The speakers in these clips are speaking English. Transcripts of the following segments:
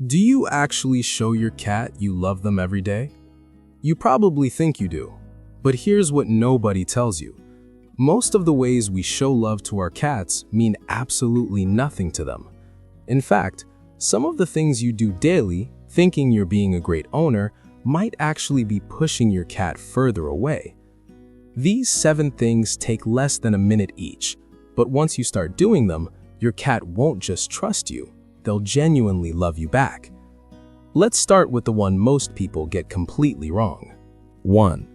Do you actually show your cat you love them every day? You probably think you do, but here's what nobody tells you. Most of the ways we show love to our cats mean absolutely nothing to them. In fact, some of the things you do daily, thinking you're being a great owner, might actually be pushing your cat further away. These 7 things take less than a minute each, but once you start doing them, your cat won't just trust you, they'll genuinely love you back. Let's start with the one most people get completely wrong. 1.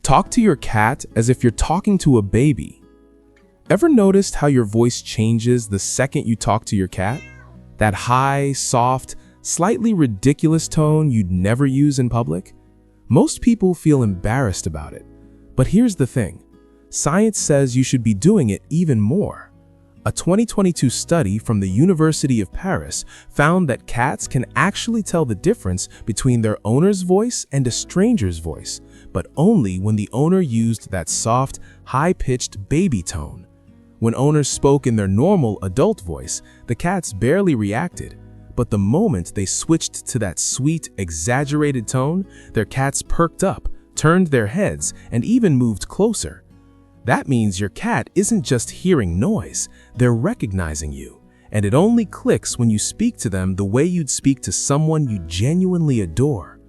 Talk to your cat as if you're talking to a baby. Ever noticed how your voice changes the second you talk to your cat? That high, soft, slightly ridiculous tone you'd never use in public? Most people feel embarrassed about it. But here's the thing. Science says you should be doing it even more. A 2022 study from the University of Paris found that cats can actually tell the difference between their owner's voice and a stranger's voice, but only when the owner used that soft, high-pitched baby tone. When owners spoke in their normal adult voice, the cats barely reacted. But the moment they switched to that sweet, exaggerated tone, their cats perked up, turned their heads, and even moved closer. That means your cat isn't just hearing noise, they're recognizing you. And it only clicks when you speak to them the way you'd speak to someone you genuinely adore.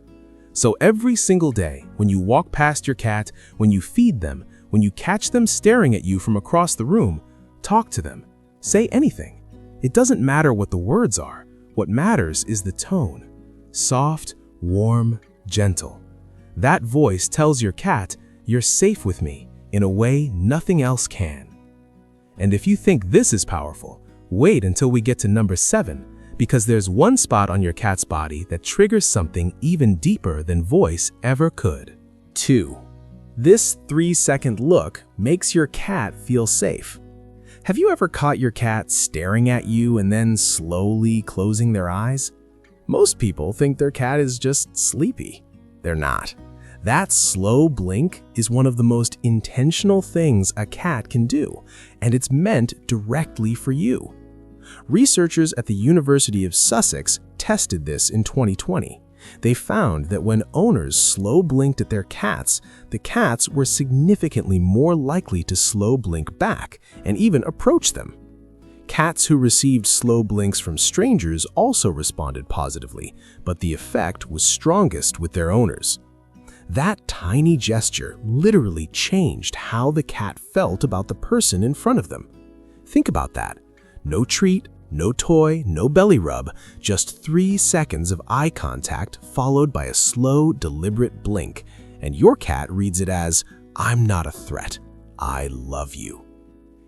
So every single day, when you walk past your cat, when you feed them, when you catch them staring at you from across the room, talk to them. Say anything. It doesn't matter what the words are. What matters is the tone. Soft, warm, gentle. That voice tells your cat, "You're safe with me," in a way nothing else can. And if you think this is powerful, wait until we get to number 7, because there's one spot on your cat's body that triggers something even deeper than voice ever could. 2. This 3-second look makes your cat feel safe. Have you ever caught your cat staring at you and then slowly closing their eyes? Most people think their cat is just sleepy. They're not. That slow blink is one of the most intentional things a cat can do, and it's meant directly for you. Researchers at the University of Sussex tested this in 2020. They found that when owners slow blinked at their cats, the cats were significantly more likely to slow blink back and even approach them. Cats who received slow blinks from strangers also responded positively, but the effect was strongest with their owners. That tiny gesture literally changed how the cat felt about the person in front of them. Think about that. No treat, no toy, no belly rub, just 3 seconds of eye contact followed by a slow, deliberate blink, and your cat reads it as, "I'm not a threat. I love you."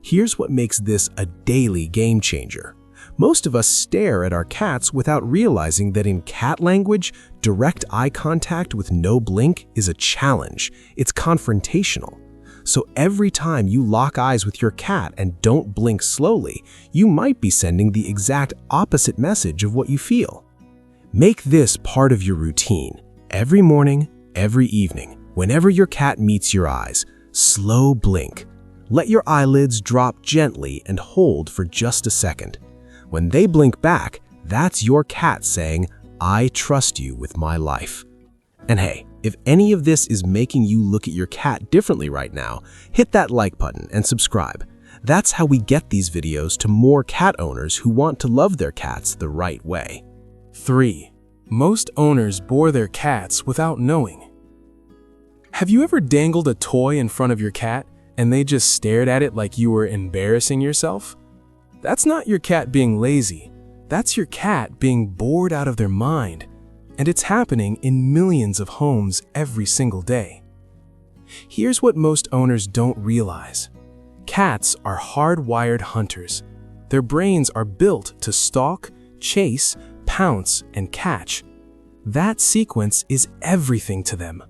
Here's what makes this a daily game changer. Most of us stare at our cats without realizing that in cat language, direct eye contact with no blink is a challenge. It's confrontational. So every time you lock eyes with your cat and don't blink slowly, you might be sending the exact opposite message of what you feel. Make this part of your routine. Every morning, every evening, whenever your cat meets your eyes, slow blink. Let your eyelids drop gently and hold for just a second. When they blink back, that's your cat saying, "I trust you with my life." And hey, if any of this is making you look at your cat differently right now, hit that like button and subscribe. That's how we get these videos to more cat owners who want to love their cats the right way. 3. Most owners bore their cats without knowing. Have you ever dangled a toy in front of your cat and they just stared at it like you were embarrassing yourself? That's not your cat being lazy. That's your cat being bored out of their mind. And it's happening in millions of homes every single day. Here's what most owners don't realize. Cats are hardwired hunters. Their brains are built to stalk, chase, pounce, and catch. That sequence is everything to them.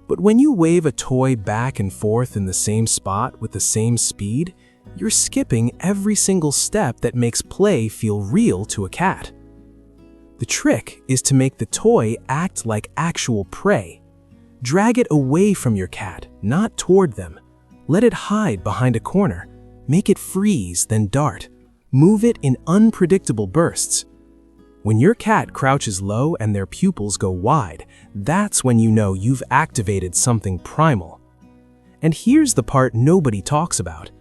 But when you wave a toy back and forth in the same spot with the same speed, you're skipping every single step that makes play feel real to a cat. The trick is to make the toy act like actual prey. Drag it away from your cat, not toward them. Let it hide behind a corner. Make it freeze, then dart. Move it in unpredictable bursts. When your cat crouches low and their pupils go wide, that's when you know you've activated something primal. And here's the part nobody talks about.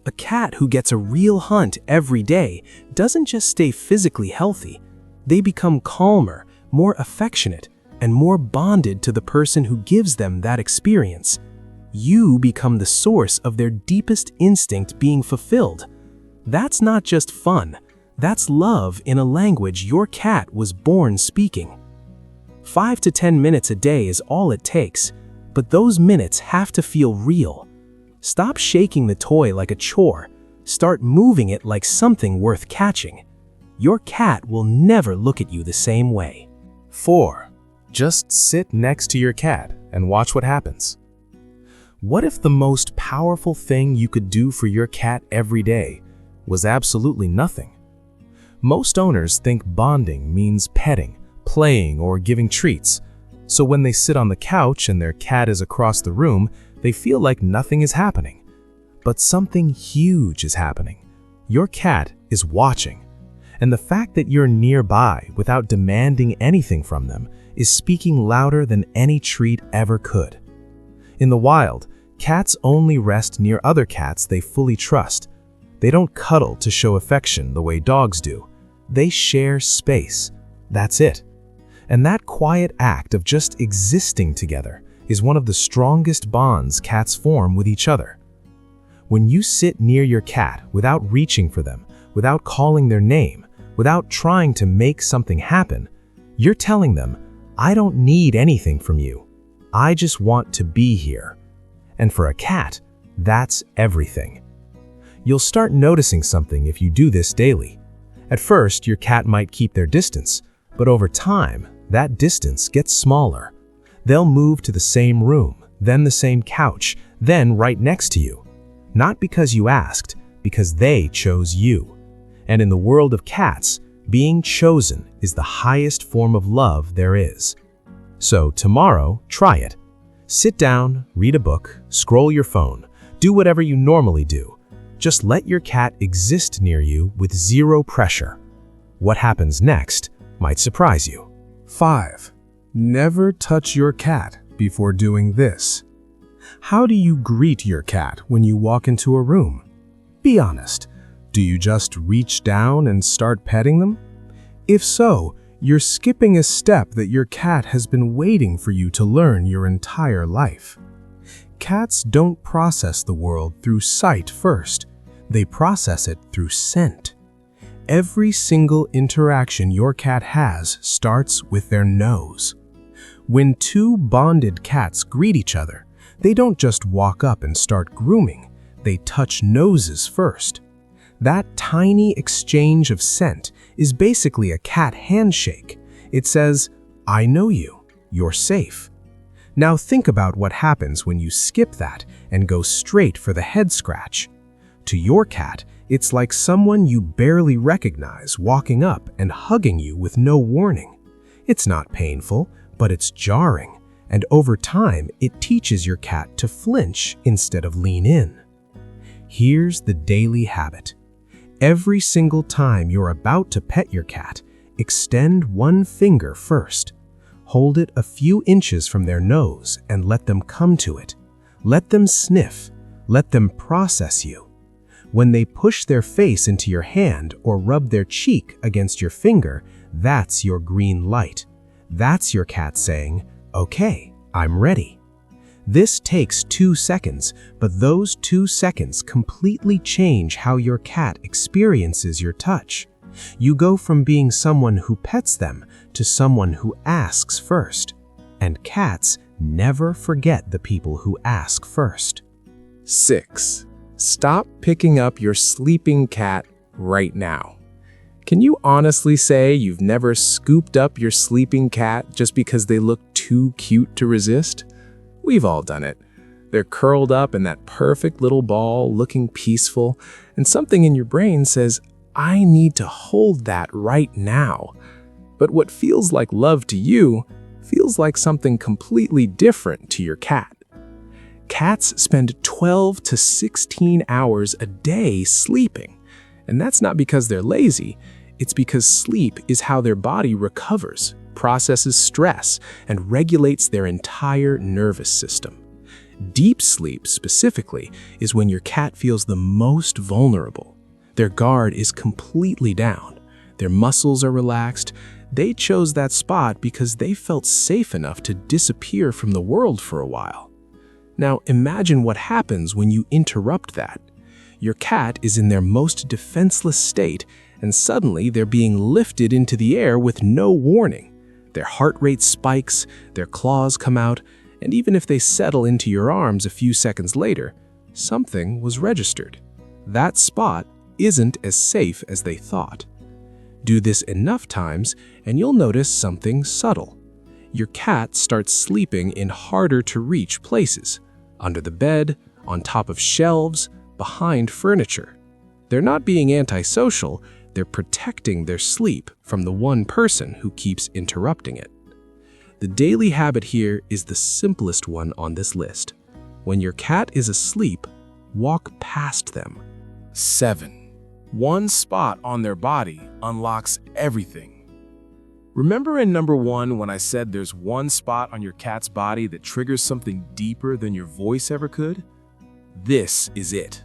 A cat who gets a real hunt every day doesn't just stay physically healthy. They become calmer, more affectionate, and more bonded to the person who gives them that experience. You become the source of their deepest instinct being fulfilled. That's not just fun. That's love in a language your cat was born speaking. 5 to 10 minutes a day is all it takes, but those minutes have to feel real. Stop shaking the toy like a chore. Start moving it like something worth catching. Your cat will never look at you the same way. 4. Just sit next to your cat and watch what happens. What if the most powerful thing you could do for your cat every day was absolutely nothing? Most owners think bonding means petting, playing, or giving treats. So when they sit on the couch and their cat is across the room, they feel like nothing is happening. But something huge is happening. Your cat is watching. And the fact that you're nearby without demanding anything from them is speaking louder than any treat ever could. In the wild, cats only rest near other cats they fully trust. They don't cuddle to show affection the way dogs do. They share space. That's it. And that quiet act of just existing together is one of the strongest bonds cats form with each other. When you sit near your cat without reaching for them, without calling their name, without trying to make something happen, you're telling them, I don't need anything from you. I just want to be here. And for a cat, that's everything. You'll start noticing something if you do this daily. At first, your cat might keep their distance, but over time, that distance gets smaller. They'll move to the same room, then the same couch, then right next to you. Not because you asked, because they chose you. And in the world of cats, being chosen is the highest form of love there is. So tomorrow, try it. Sit down, read a book, scroll your phone, do whatever you normally do. Just let your cat exist near you with zero pressure. What happens next might surprise you. 5. Never touch your cat before doing this. How do you greet your cat when you walk into a room? Be honest. Do you just reach down and start petting them? If so, you're skipping a step that your cat has been waiting for you to learn your entire life. Cats don't process the world through sight first. They process it through scent. Every single interaction your cat has starts with their nose. When two bonded cats greet each other, they don't just walk up and start grooming. They touch noses first. That tiny exchange of scent is basically a cat handshake. It says, I know you. You're safe. Now think about what happens when you skip that and go straight for the head scratch. To your cat, it's like someone you barely recognize walking up and hugging you with no warning. It's not painful, but it's jarring, and over time, it teaches your cat to flinch instead of lean in. Here's the daily habit. Every single time you're about to pet your cat, extend one finger first. Hold it a few inches from their nose and let them come to it. Let them sniff. Let them process you. When they push their face into your hand or rub their cheek against your finger, that's your green light. That's your cat saying, okay, I'm ready. This takes 2 seconds, but those 2 seconds completely change how your cat experiences your touch. You go from being someone who pets them to someone who asks first. And cats never forget the people who ask first. 6. Stop picking up your sleeping cat right now. Can you honestly say you've never scooped up your sleeping cat just because they look too cute to resist? We've all done it. They're curled up in that perfect little ball, looking peaceful, and something in your brain says, I need to hold that right now. But what feels like love to you feels like something completely different to your cat. Cats spend 12 to 16 hours a day sleeping, and that's not because they're lazy. It's because sleep is how their body recovers, processes stress, and regulates their entire nervous system. Deep sleep, specifically, is when your cat feels the most vulnerable. Their guard is completely down. Their muscles are relaxed. They chose that spot because they felt safe enough to disappear from the world for a while. Now, imagine what happens when you interrupt that. Your cat is in their most defenseless state, and suddenly they're being lifted into the air with no warning. Their heart rate spikes, their claws come out, and even if they settle into your arms a few seconds later, something was registered. That spot isn't as safe as they thought. Do this enough times, and you'll notice something subtle. Your cat starts sleeping in harder-to-reach places, under the bed, on top of shelves, behind furniture. They're not being antisocial, they're protecting their sleep from the one person who keeps interrupting it. The daily habit here is the simplest one on this list. When your cat is asleep, walk past them. 7. One spot on their body unlocks everything. Remember in number 1 when I said there's one spot on your cat's body that triggers something deeper than your voice ever could? This is it.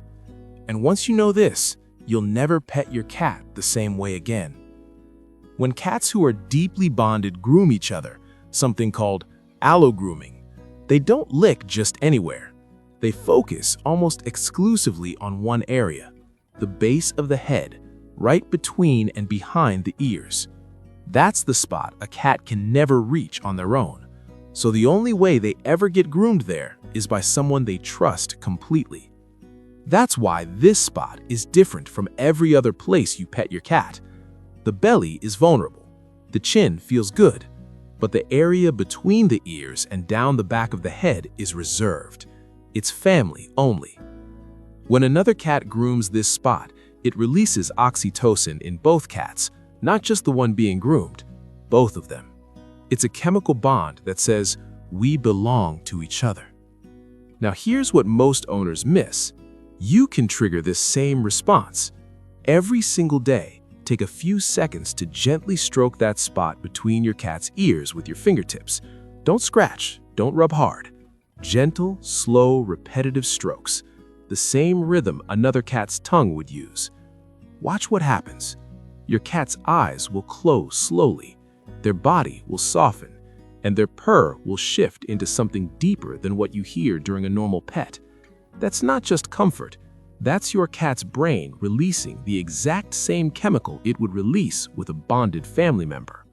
And once you know this, you'll never pet your cat the same way again. When cats who are deeply bonded groom each other, something called allo-grooming, they don't lick just anywhere. They focus almost exclusively on one area, the base of the head, right between and behind the ears. That's the spot a cat can never reach on their own. So the only way they ever get groomed there is by someone they trust completely. That's why this spot is different from every other place you pet your cat. The belly is vulnerable. The chin feels good. But the area between the ears and down the back of the head is reserved. It's family only. When another cat grooms this spot, it releases oxytocin in both cats, not just the one being groomed, both of them. It's a chemical bond that says, we belong to each other. Now here's what most owners miss. You can trigger this same response. Every single day, take a few seconds to gently stroke that spot between your cat's ears with your fingertips. Don't scratch, don't rub hard. Gentle, slow, repetitive strokes. The same rhythm another cat's tongue would use. Watch what happens. Your cat's eyes will close slowly, their body will soften, and their purr will shift into something deeper than what you hear during a normal pet. That's not just comfort. That's your cat's brain releasing the exact same chemical it would release with a bonded family member.